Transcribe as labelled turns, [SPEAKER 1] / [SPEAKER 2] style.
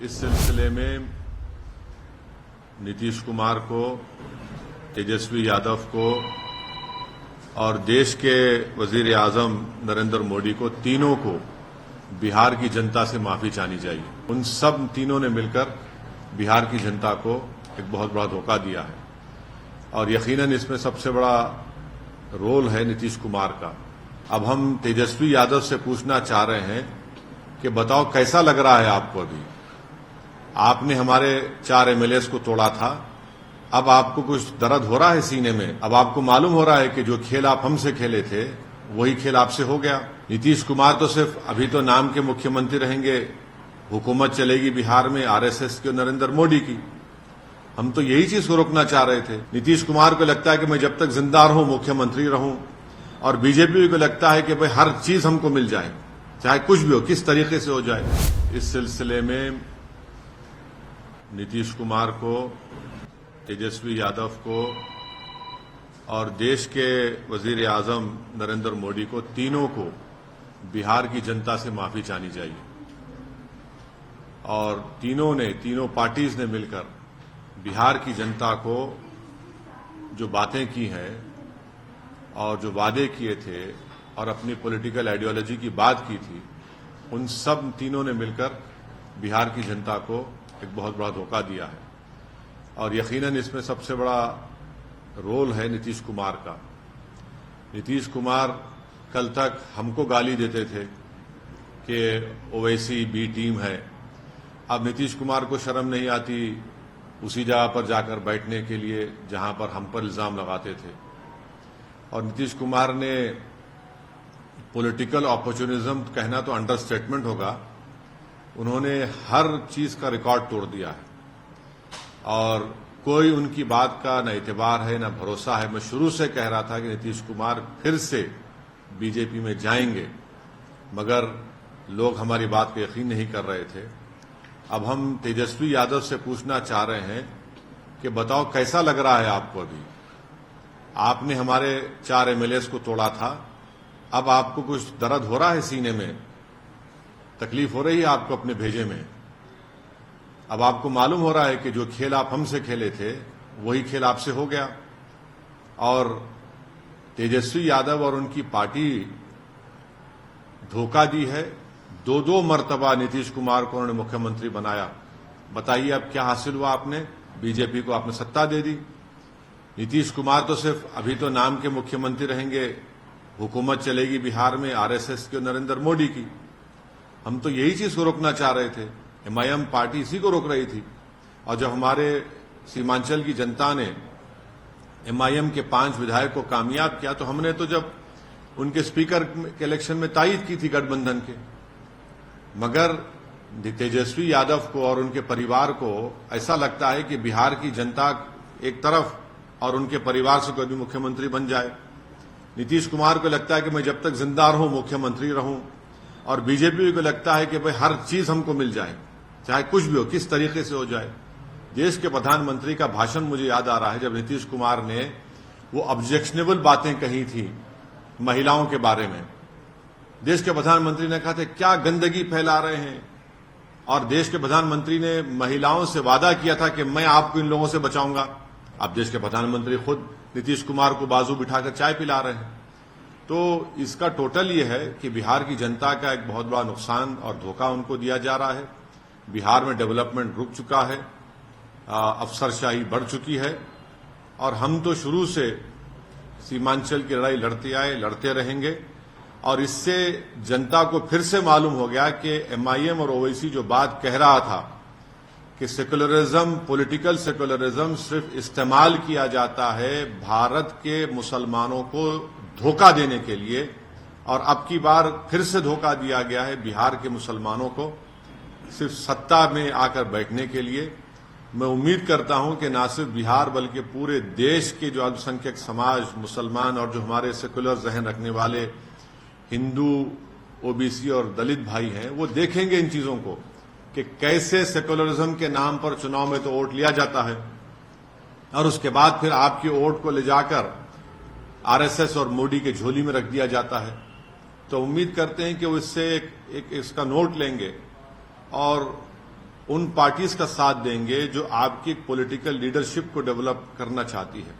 [SPEAKER 1] इस सिलसिले में नीतीश कुमार को, तेजस्वी यादव को और देश के वजीर आजम नरेंद्र मोदी को, तीनों को बिहार की जनता से माफी चाहनी चाहिए। उन सब तीनों ने मिलकर बिहार की जनता को एक बहुत बड़ा धोखा दिया है और यकीनन इसमें सबसे बड़ा रोल है नीतीश कुमार का। अब हम तेजस्वी यादव से पूछना चाह रहे हैं कि बताओ कैसा लग रहा है आपको? अभी आपने हमारे 4 एमएलएस को तोड़ा था, अब आपको कुछ दर्द हो रहा है सीने में? अब आपको मालूम हो रहा है कि जो खेल आप हमसे खेले थे वही खेल आपसे हो गया? नीतीश कुमार तो सिर्फ अभी तो नाम के मुख्यमंत्री रहेंगे, हुकूमत चलेगी बिहार में आरएसएस की और नरेंद्र मोदी की। हम तो यही चीज को रोकना चाह रहे थे। नीतीश कुमार को लगता है कि मैं जब तक जिंदा रहूं मुख्यमंत्री रहूं, और बीजेपी को लगता है कि भाई हर चीज हमको मिल जाए, चाहे कुछ भी हो, किस तरीके से हो जाए। इस सिलसिले में नीतीश कुमार को, तेजस्वी यादव को और देश के वजीर आजम नरेंद्र मोदी को, तीनों को बिहार की जनता से माफी चाहनी चाहिए। और तीनों पार्टीज ने मिलकर बिहार की जनता को जो बातें की हैं और जो वादे किए थे और अपनी पॉलिटिकल आइडियोलॉजी की बात की थी, उन सब तीनों ने मिलकर बिहार की जनता को एक बहुत बड़ा धोखा दिया है और यकीनन इसमें सबसे बड़ा रोल है नीतीश कुमार का। नीतीश कुमार कल तक हमको गाली देते थे कि ओवैसी बी टीम है। अब नीतीश कुमार को शर्म नहीं आती उसी जगह पर जाकर बैठने के लिए जहां पर हम पर इल्जाम लगाते थे। और नीतीश कुमार ने पॉलिटिकल अपॉर्चुनिज्म कहना तो अंडरस्टेटमेंट होगा, उन्होंने हर चीज का रिकॉर्ड तोड़ दिया है और कोई उनकी बात का न एतबार है न भरोसा है। मैं शुरू से कह रहा था कि नीतीश कुमार फिर से बीजेपी में जाएंगे, मगर लोग हमारी बात को यकीन नहीं कर रहे थे। अब हम तेजस्वी यादव से पूछना चाह रहे हैं कि बताओ कैसा लग रहा है आपको? अभी आपने हमारे 4 एमएलएस को तोड़ा था, अब आपको कुछ दर्द हो रहा है सीने में? तकलीफ हो रही है आपको अपने भेजे में? अब आपको मालूम हो रहा है कि जो खेल आप हमसे खेले थे वही खेल आपसे हो गया? और तेजस्वी यादव और उनकी पार्टी धोखा दी है। 2 मर्तबा नीतीश कुमार को उन्होंने मुख्यमंत्री बनाया। बताइए अब क्या हासिल हुआ आपने? बीजेपी को आपने सत्ता दे दी। नीतीश कुमार तो सिर्फ अभी तो नाम के मुख्यमंत्री रहेंगे, हुकूमत चलेगी बिहार में आरएसएस की और नरेंद्र मोदी की। हम तो यही चीज को रोकना चाह रहे थे। एमआईएम पार्टी इसी को रोक रही थी। और जब हमारे सीमांचल की जनता ने एमआईएम के 5 विधायक को कामयाब किया, तो हमने तो जब उनके स्पीकर के इलेक्शन में तायद की थी गठबंधन के। मगर तेजस्वी यादव को और उनके परिवार को ऐसा लगता है कि बिहार की जनता एक तरफ और उनके परिवार से कोई भी मुख्यमंत्री बन जाए। नीतीश कुमार को लगता है कि मैं जब तक जिंदा रहूं मुख्यमंत्री रहूं, और बीजेपी को लगता है कि भाई हर चीज हमको मिल जाए, चाहे कुछ भी हो, किस तरीके से हो जाए। देश के प्रधानमंत्री का भाषण मुझे याद आ रहा है, जब नीतीश कुमार ने वो ऑब्जेक्शनेबल बातें कही थी महिलाओं के बारे में। देश के प्रधानमंत्री ने कहा था क्या गंदगी फैला रहे हैं, और देश के प्रधानमंत्री ने महिलाओं से वादा किया था कि मैं आपको इन लोगों से बचाऊंगा। अब देश के प्रधानमंत्री खुद नीतीश कुमार को बाजू बिठाकर चाय पिला रहे हैं। तो इसका टोटल ये है कि बिहार की जनता का एक बहुत बड़ा नुकसान और धोखा उनको दिया जा रहा है। बिहार में डेवलपमेंट रुक चुका है, अफसरशाही बढ़ चुकी है, और हम तो शुरू से सीमांचल की लड़ाई लड़ते आए, लड़ते रहेंगे। और इससे जनता को फिर से मालूम हो गया कि एमआईएम और ओवैसी जो बात कह रहा था कि सेकुलरिज्म, पॉलिटिकल सेकुलरिज्म सिर्फ इस्तेमाल किया जाता है भारत के मुसलमानों को धोखा देने के लिए, और अब की बार फिर से धोखा दिया गया है बिहार के मुसलमानों को सिर्फ सत्ता में आकर बैठने के लिए। मैं उम्मीद करता हूं कि न सिर्फ बिहार बल्कि पूरे देश के जो अल्पसंख्यक समाज, मुसलमान और जो हमारे सेकुलर जहन रखने वाले हिंदू, ओबीसी और दलित भाई हैं, वो देखेंगे इन चीजों को कि कैसे सेकुलरिज्म के नाम पर चुनाव में तो वोट लिया जाता है और उसके बाद फिर आपकी वोट को ले जाकर आरएसएस और मोदी के झोली में रख दिया जाता है। तो उम्मीद करते हैं कि वो इससे एक इसका नोट लेंगे और उन पार्टीज का साथ देंगे जो आपकी पॉलिटिकल लीडरशिप को डेवलप करना चाहती है।